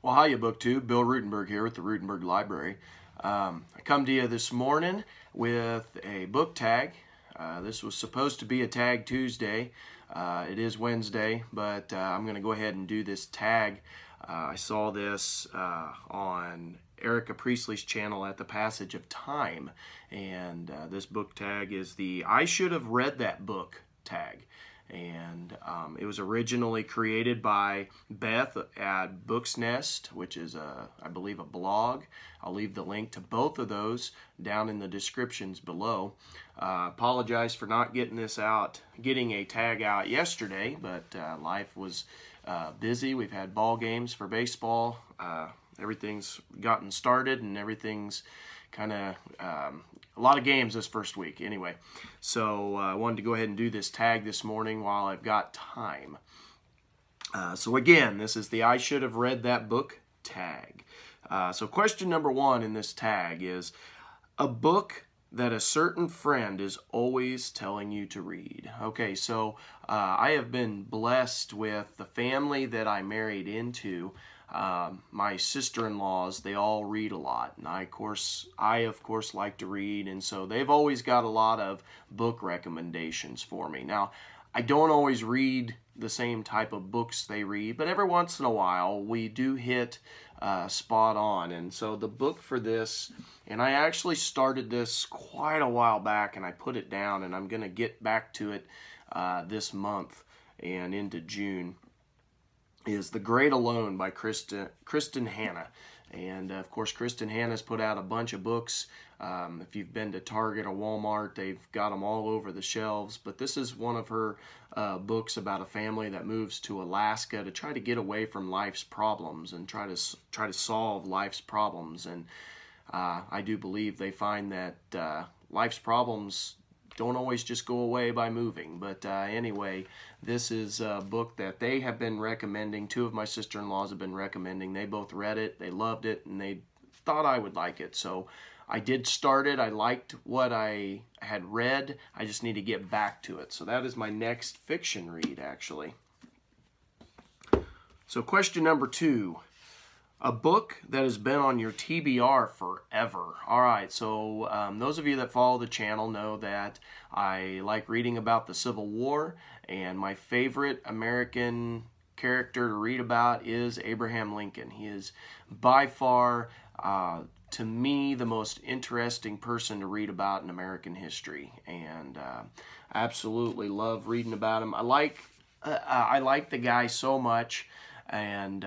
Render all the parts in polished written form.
Well, hiya, BookTube. Bill Ruttenberg here with the Ruttenberg Library. I come to you this morning with a book tag. This was supposed to be a Tag Tuesday. It is Wednesday, but I'm going to go ahead and do this tag. I saw this on Erica Priestley's channel at the Passage of Time, and this book tag is the I Should Have Read That Book tag. And it was originally created by Beth at Book's Nest, which is, I believe, a blog. I'll leave the link to both of those down in the descriptions below. Apologize for not getting a tag out yesterday, but life was busy. We've had ball games for baseball. Everything's gotten started, and everything's kind of a lot of games this first week anyway. So I wanted to go ahead and do this tag this morning while I've got time. So again, this is the I Should Have Read That Book tag. So question number one in this tag is a book that a certain friend is always telling you to read. Okay, so I have been blessed with the family that I married into. My sister-in-laws, they all read a lot, and I of course like to read, and so they've always got a lot of book recommendations for me. Now, I don't always read the same type of books they read, but every once in a while we do hit spot on. And so the book for this, and I actually started this quite a while back and I put it down, and I'm going to get back to it this month and into June, is The Great Alone by Kristen Hanna. And of course, Kristen Hanna's put out a bunch of books. If you've been to Target or Walmart, they've got them all over the shelves. But this is one of her books about a family that moves to Alaska to try to get away from life's problems and try to solve life's problems. And I do believe they find that life's problems don't always just go away by moving. But anyway, this is a book that they have been recommending. Two of my sister-in-laws have been recommending. They both read it, they loved it, and they thought I would like it. So I did start it. I liked what I had read. I just need to get back to it. So that is my next fiction read, actually. So question number two. A book that has been on your TBR forever. All right, so those of you that follow the channel know that I like reading about the Civil War, and my favorite American character to read about is Abraham Lincoln. He is by far, to me, the most interesting person to read about in American history, and I absolutely love reading about him. I like the guy so much. And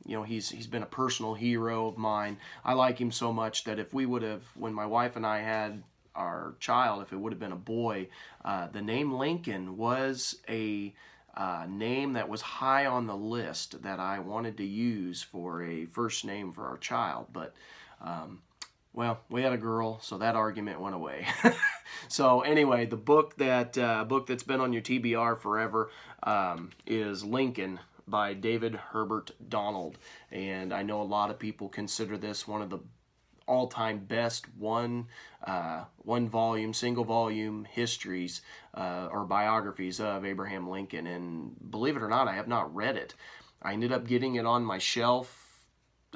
you know, he's been a personal hero of mine. I like him so much that if we would have, when my wife and I had our child, if it would have been a boy, the name Lincoln was a name that was high on the list that I wanted to use for a first name for our child. But well, we had a girl, so that argument went away. So anyway, the book that's been on your TBR forever is Lincoln by David Herbert Donald. And I know a lot of people consider this one of the all-time best single volume histories or biographies of Abraham Lincoln. And believe it or not, I have not read it. I ended up getting it on my shelf,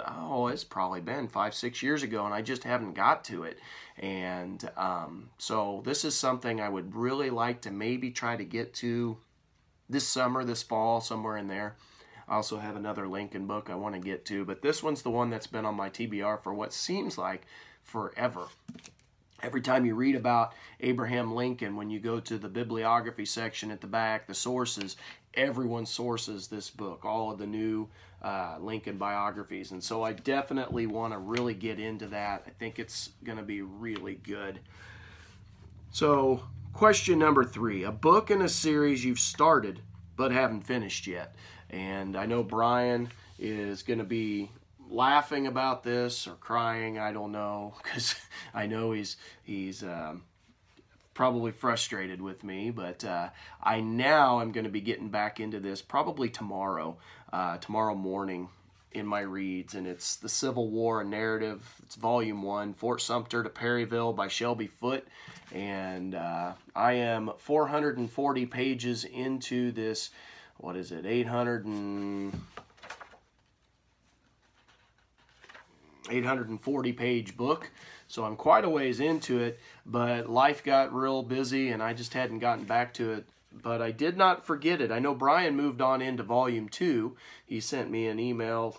oh, it's probably been 5-6 years ago, and I just haven't got to it. And so this is something I would really like to maybe try to get to this summer, this fall, somewhere in there. I also have another Lincoln book I want to get to, but this one's the one that's been on my TBR for what seems like forever. Every time you read about Abraham Lincoln, when you go to the bibliography section at the back, the sources, everyone sources this book, all of the new Lincoln biographies. And so I definitely want to really get into that. I think it's going to be really good. So question number three, a book in a series you've started but haven't finished yet. And I know Brian is going to be laughing about this or crying, I don't know, because I know he's probably frustrated with me, but I now am going to be getting back into this probably tomorrow morning in my reads, and it's The Civil War, a Narrative. It's Volume 1, Fort Sumter to Perryville by Shelby Foote, and I am 440 pages into this, what is it, 840-page book, so I'm quite a ways into it, but life got real busy and I just hadn't gotten back to it. But I did not forget it. I know Brian moved on into volume 2. He sent me an email,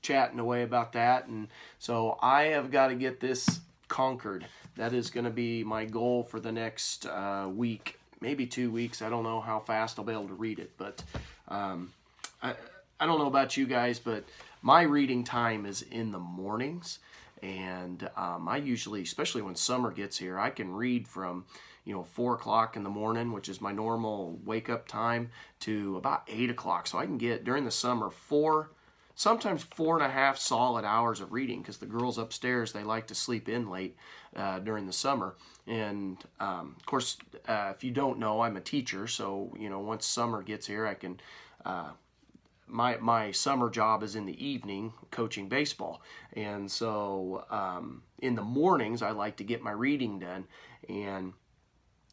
chatting away about that, and so I have got to get this conquered. That is going to be my goal for the next week, maybe 2 weeks. I don't know how fast I'll be able to read it, but I don't know about you guys, but my reading time is in the mornings, and I usually, especially when summer gets here, I can read from 4 o'clock in the morning, which is my normal wake-up time, to about 8 o'clock. So I can get, during the summer, sometimes 4.5 solid hours of reading, because the girls upstairs, they like to sleep in late during the summer. And of course, if you don't know, I'm a teacher, so once summer gets here, I can my summer job is in the evening coaching baseball, and so in the mornings I like to get my reading done. And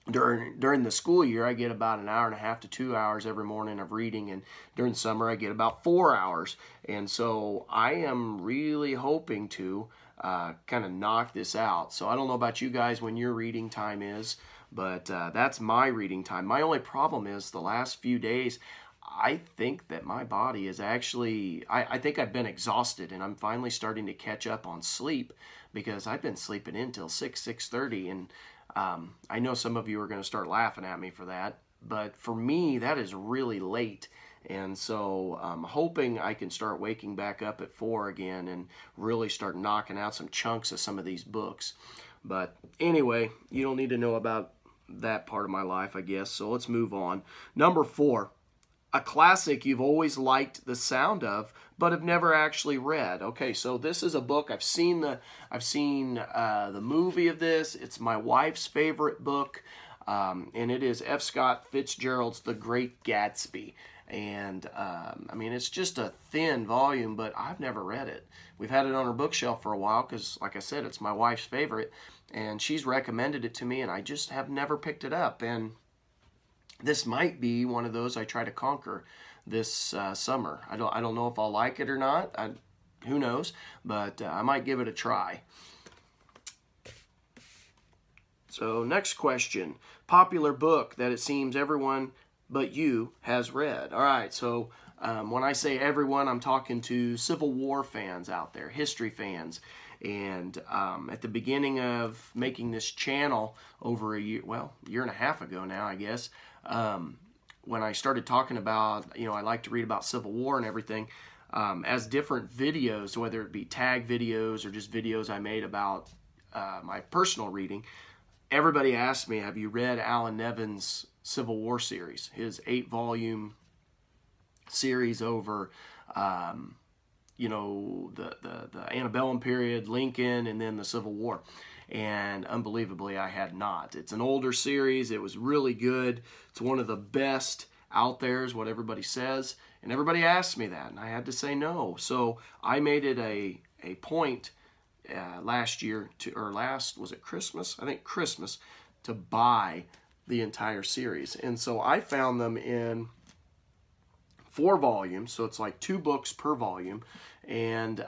during the school year, I get about 1.5 to 2 hours every morning of reading, and during summer I get about 4 hours. And so I am really hoping to kind of knock this out. So I don't know about you guys when your reading time is, but that's my reading time. My only problem is the last few days, I think that my body is actually, I think I've been exhausted, and I'm finally starting to catch up on sleep, because I've been sleeping in till 6:30, and I know some of you are going to start laughing at me for that, but for me, that is really late. And so I'm hoping I can start waking back up at 4 again and really start knocking out some chunks of some of these books. But anyway, you don't need to know about that part of my life, I guess, so let's move on. Number 4. A classic you've always liked the sound of, but have never actually read. Okay, so this is a book I've seen the movie of this. It's my wife's favorite book, and it is F. Scott Fitzgerald's The Great Gatsby. And I mean, it's just a thin volume, but I've never read it. We've had it on our bookshelf for a while because, like I said, it's my wife's favorite, and she's recommended it to me, and I just have never picked it up. And this might be one of those I try to conquer this summer. I don't know if I'll like it or not. Who knows? But I might give it a try. So next question. Popular book that it seems everyone but you has read. All right, so when I say everyone, I'm talking to Civil War fans out there, history fans. And at the beginning of making this channel over a year and a half ago now, I guess, when I started talking about, I like to read about Civil War and everything, as different videos, whether it be tag videos or just videos I made about my personal reading, everybody asked me, have you read Alan Nevin's Civil War series, his 8-volume series over the antebellum period, Lincoln, and then the Civil War. And unbelievably, I had not. It's an older series. It was really good. It's one of the best out there, is what everybody says. And everybody asked me that, and I had to say no. So I made it a point last year, was it Christmas? I think Christmas, to buy the entire series. And so I found them in 4 volumes, so it's like 2 books per volume. And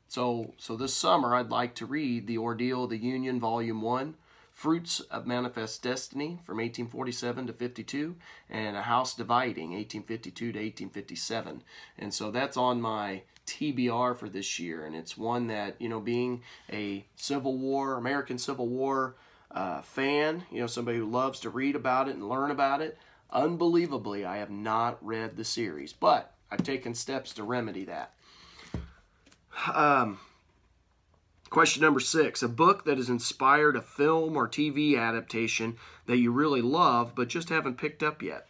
so this summer I'd like to read The Ordeal of the Union, Volume 1, Fruits of Manifest Destiny from 1847 to 52, and A House Dividing, 1852 to 1857. And so that's on my TBR for this year, and it's one that, being a Civil War, American Civil War fan, somebody who loves to read about it and learn about it, unbelievably, I have not read the series, but I've taken steps to remedy that. Question number 6, a book that has inspired a film or TV adaptation that you really love but just haven't picked up yet.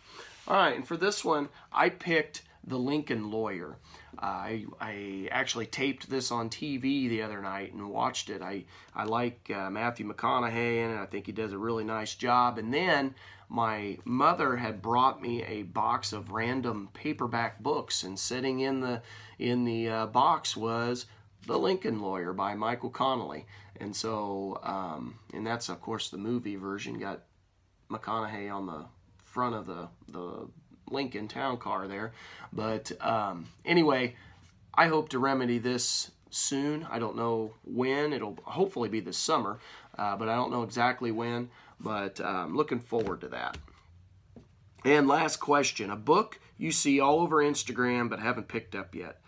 All right, and for this one, I picked The Lincoln Lawyer. I actually taped this on TV the other night and watched it. I like Matthew McConaughey, and I think he does a really nice job. And then my mother had brought me a box of random paperback books, and sitting in the box was The Lincoln Lawyer by Michael Connelly. And so, and that's of course the movie version, got McConaughey on the front of the Lincoln town car there. But anyway, I hope to remedy this soon. I don't know when. It'll hopefully be this summer, but I don't know exactly when. But I'm looking forward to that. And last question, a book you see all over Instagram but haven't picked up yet.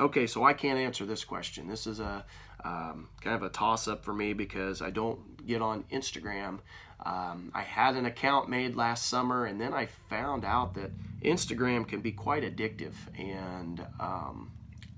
Okay, so I can't answer this question. This is a kind of a toss-up for me because I don't get on Instagram. I had an account made last summer, and then I found out that Instagram can be quite addictive, and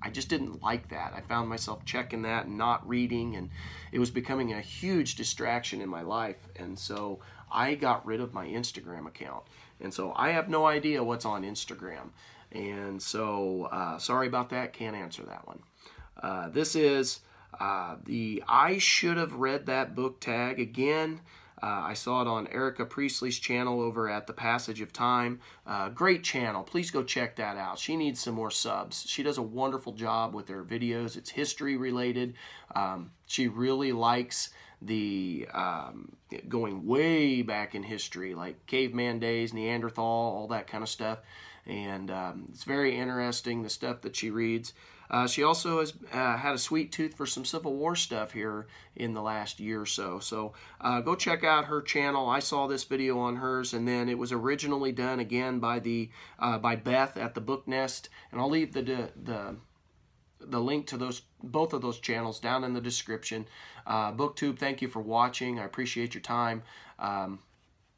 I just didn't like that. I found myself checking that and not reading, and it was becoming a huge distraction in my life, and so I got rid of my Instagram account. And so I have no idea what's on Instagram. And so sorry about that, can't answer that one. This is the I Should Have Read That Book tag. Again, I saw it on Erica Priestley's channel over at The Passage of Time. Great channel. Please go check that out. She needs some more subs. She does a wonderful job with her videos. It's history related. She really likes the going way back in history, like caveman days, Neanderthal, all that kind of stuff. And it's very interesting, the stuff that she reads. She also has had a sweet tooth for some Civil War stuff here in the last year or so. So go check out her channel. I saw this video on hers, and then it was originally done again by by Beth at the Book Nest. And I'll leave the link to both of those channels down in the description. BookTube, thank you for watching. I appreciate your time.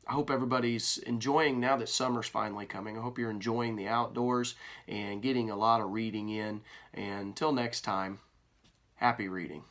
I hope everybody's enjoying, now that summer's finally coming, I hope you're enjoying the outdoors and getting a lot of reading in. And until next time, happy reading.